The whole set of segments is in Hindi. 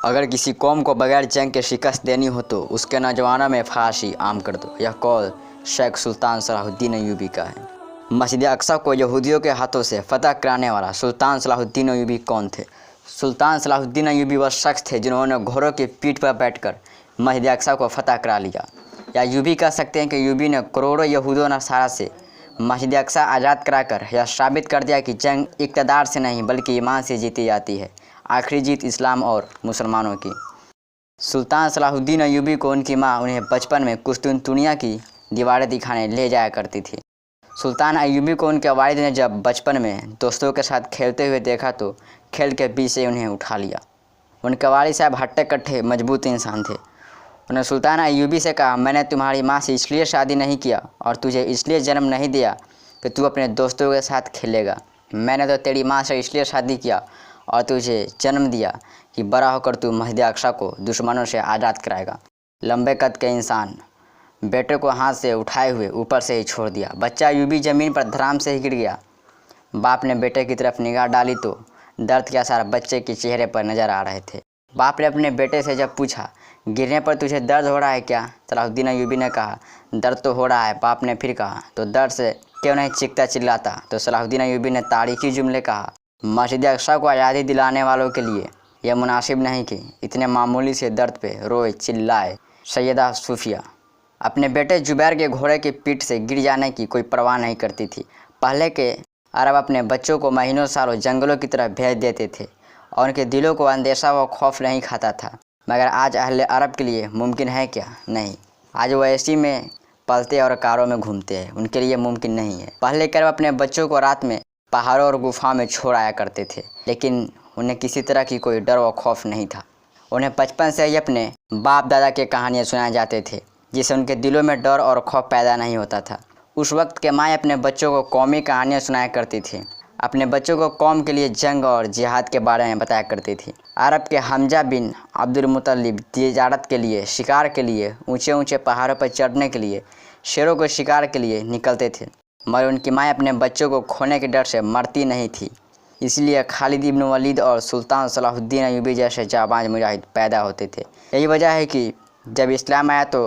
अगर किसी कौम को बगैर जंग के शिकस्त देनी हो तो उसके नौजवानों में फांसी आम कर दो। यह कौल शेख सुल्तान सलाहुद्दीन अय्यूबी का है। मस्जिद अक्सा को यहूदियों के हाथों से फतह कराने वाला सुल्तान सलाहुद्दीन अय्यूबी कौन थे? सुल्तान सलाहुद्दीन अय्यूबी वह शख्स थे जिन्होंने घोड़ों की पीठ पर बैठकर मस्जिद अक्सा को फतह करा लिया। या यूँ भी कह सकते हैं कि अय्यूबी ने करोड़ों यहूदियों नसारा से मस्जिद अक्सा आज़ाद कराकर यह साबित कर दिया कि जंग इक़्तिदार से नहीं बल्कि ईमान से जीती जाती है। आखिरी जीत इस्लाम और मुसलमानों की। सुल्तान सलाहुद्दीन अय्यूबी को उनकी मां उन्हें बचपन में कुस्तुनतुनिया की दीवारें दिखाने ले जाया करती थी। सुल्तान अय्यूबी को उनके वालिद ने जब बचपन में दोस्तों के साथ खेलते हुए देखा तो खेल के बीच से उन्हें उठा लिया। उनके वालिद साहब हट्टे कट्टे मजबूत इंसान थे। उन्होंने सुल्तान अय्यूबी से कहा, मैंने तुम्हारी माँ से इसलिए शादी नहीं किया और तुझे इसलिए जन्म नहीं दिया कि तू अपने दोस्तों के साथ खेलेगा। मैंने तो तेरी माँ से इसलिए शादी किया और तुझे जन्म दिया कि बड़ा होकर तू मस्जिद अक्सा को दुश्मनों से आज़ाद कराएगा। लंबे कद के इंसान बेटे को हाथ से उठाए हुए ऊपर से ही छोड़ दिया। बच्चा अय्यूबी ज़मीन पर धड़ाम से ही गिर गया। बाप ने बेटे की तरफ निगाह डाली तो दर्द के आसार बच्चे के चेहरे पर नज़र आ रहे थे। बाप ने अपने बेटे से जब पूछा, गिरने पर तुझे दर्द हो रहा है क्या? सलाहुद्दीन अय्यूबी ने कहा, दर्द तो हो रहा है। बाप ने फिर कहा, तो दर्द से क्यों नहीं चीखता चिल्लाता? तो सलाहुद्दीन अय्यूबी ने तारीखी जुमले कहा, मस्जिद अक्सा को आज़ादी दिलाने वालों के लिए यह मुनासिब नहीं कि इतने मामूली से दर्द पे रोए चिल्लाए। सैयदा सूफिया अपने बेटे जुबैर के घोड़े की पीठ से गिर जाने की कोई परवाह नहीं करती थी। पहले के अरब अपने बच्चों को महीनों सालों जंगलों की तरफ भेज देते थे और उनके दिलों को अंदेशा व खौफ नहीं खाता था। मगर आज अहले अरब के लिए मुमकिन है क्या? नहीं। आज वो ऐसी में पलते और कारों में घूमते हैं, उनके लिए मुमकिन नहीं है। पहले के अरब अपने बच्चों को रात में पहाड़ों और गुफाओं में छोड़ आया करते थे, लेकिन उन्हें किसी तरह की कोई डर व खौफ नहीं था। उन्हें बचपन से ही अपने बाप दादा के कहानियाँ सुनाए जाते थे, जिससे उनके दिलों में डर और खौफ पैदा नहीं होता था। उस वक्त के माएँ अपने बच्चों को कौमी कहानियाँ सुनाया करती थी। अपने बच्चों को कौम के लिए जंग और जिहाद के बारे में बताया करती थी। अरब के हमजा बिन अब्दुल मुत्तलिब तिजारत के लिए, शिकार के लिए, ऊंचे ऊंचे पहाड़ों पर चढ़ने के लिए, शेरों को शिकार के लिए निकलते थे, मगर उनकी माँ अपने बच्चों को खोने के डर से मरती नहीं थी। इसलिए खालिद इब्न वलीद और सुल्तान सलाहुद्दीन अय्यूबी जैसे जाबाज मुजाहिद पैदा होते थे। यही वजह है कि जब इस्लाम आया तो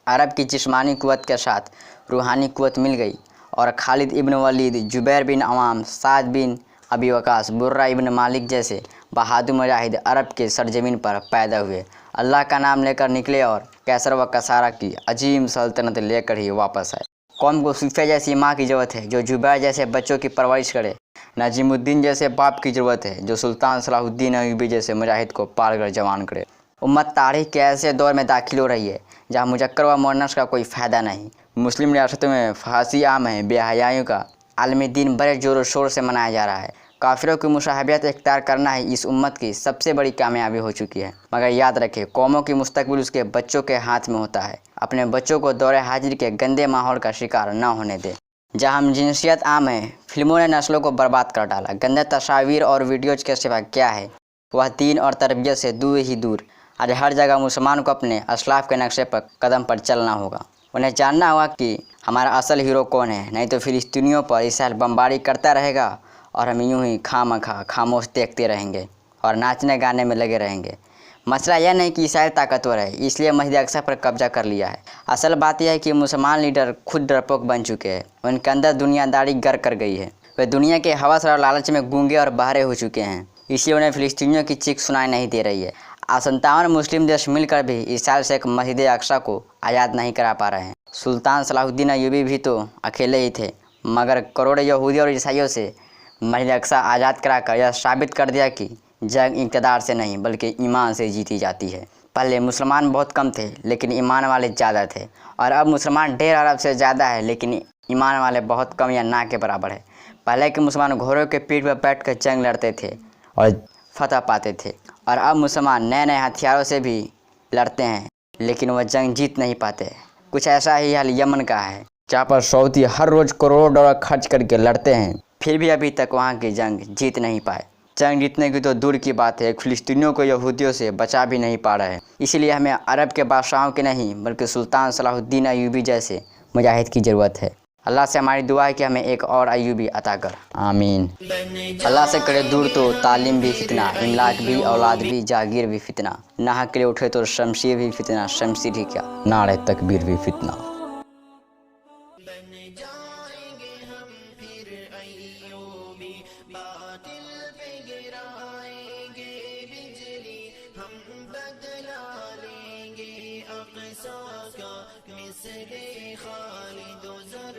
अरब की जिस्मानी कुव्वत के साथ रूहानी कुव्वत मिल गई और खालिद इब्न वलीद, जुबैर बिन अवाम, साद बिन अबी वकास, बुर्रा इब्न मालिक जैसे बहादुर मुजाहिद अरब के सरजमीन पर पैदा हुए। अल्लाह का नाम लेकर निकले और कैसर व कसारा की अजीम सल्तनत लेकर ही वापस आए। कौम को सूफिया जैसी माँ की ज़रूरत है जो जुबैर जैसे बच्चों की परवरिश करे। नजीमुद्दीन जैसे बाप की ज़रूरत है जो सुल्तान सलाहुद्दीन अय्यूबी जैसे मुजाहिद को पाल कर जवान करे। उम्मत तारीख के ऐसे दौर में दाखिल हो रही है जहाँ मुजक्कर व मुअन्नस का कोई फ़ायदा नहीं। मुस्लिम रियासतों में फांसी आम है। बेहयाइयों का आलमी दिन बड़े ज़ोर शोर से मनाया जा रहा है। काफिरों की मुशाहबियत इख्तियार करना ही इस उम्मत की सबसे बड़ी कामयाबी हो चुकी है। मगर याद रखें, कौमों की मुस्तकबिल उसके बच्चों के हाथ में होता है। अपने बच्चों को दौरे हाजिर के गंदे माहौल का शिकार न होने दें। जहाँ हम जिनसियत आम है, फिल्मों ने नस्लों को बर्बाद कर डाला। गंदे तस्वीर और वीडियोज के सिवा क्या है, वह दीन और तरबियत से दूर ही दूर। आज हर जगह मुसलमान को अपने असलाफ के नक्शे पर कदम पर चलना होगा। उन्हें जानना होगा कि हमारा असल हीरो कौन है, नहीं तो फिलिस्तीनियों पर इसराइल बमबारी करता रहेगा और हम यूं ही खामोश देखते रहेंगे और नाचने गाने में लगे रहेंगे। मसला यह नहीं कि इसराइल ताकतवर है इसलिए मस्जिद अक्सा पर कब्जा कर लिया है। असल बात यह है कि मुसलमान लीडर खुद डरपोक बन चुके हैं। उनके अंदर दुनियादारी गर कर गई है। वे दुनिया के हवस और लालच में गूंगे और बहरे हो चुके हैं, इसलिए उन्हें फिलिस्तीनियों की चीख सुनाई नहीं दे रही है। आज 57 मुस्लिम देश मिलकर भी इसराइल से एक मस्जिद अक्सा को आज़ाद नहीं करा पा रहे हैं। सुल्तान सलाहुद्दीन अय्यूबी भी तो अकेले ही थे, मगर करोड़ों यहूदी और ईसाइयों से मस्जिद अक्सा आज़ाद कराकर यह साबित कर दिया कि जंग इक़्तिदार से नहीं बल्कि ईमान से जीती जाती है। पहले मुसलमान बहुत कम थे लेकिन ईमान वाले ज़्यादा थे, और अब मुसलमान ढेर अरब से ज़्यादा है लेकिन ईमान वाले बहुत कम या ना के बराबर है। पहले के मुसलमान घोड़ों के पीठ पर बैठकर जंग लड़ते थे और फतह पाते थे, और अब मुसलमान नए नए हथियारों से भी लड़ते हैं लेकिन वह जंग जीत नहीं पाते। कुछ ऐसा ही हाल यमन का है, जहाँ पर सऊदी हर रोज़ करोड़ों डॉलर खर्च करके लड़ते हैं, फिर भी अभी तक वहाँ की जंग जीत नहीं पाए। जंग जीतने की तो दूर की बात है, एक फिलिस्तीनियों को यहूदियों से बचा भी नहीं पा रहे हैं। इसीलिए हमें अरब के बादशाहों के नहीं बल्कि सुल्तान सलाहुद्दीन अय्यूबी जैसे मुजाहिद की ज़रूरत है। अल्लाह से हमारी दुआ है कि हमें एक और अय्यूबी अता कर, आमीन। अल्लाह से करे दूर तो तालीम भी फितना, इमलाक भी, औलाद भी, जागीर भी फितना। नाहक के लिए उठे तो शमशीर भी फितना, शमशीर ही क्या नारे तकबीर भी फितना। मिस्र खालिद ज़र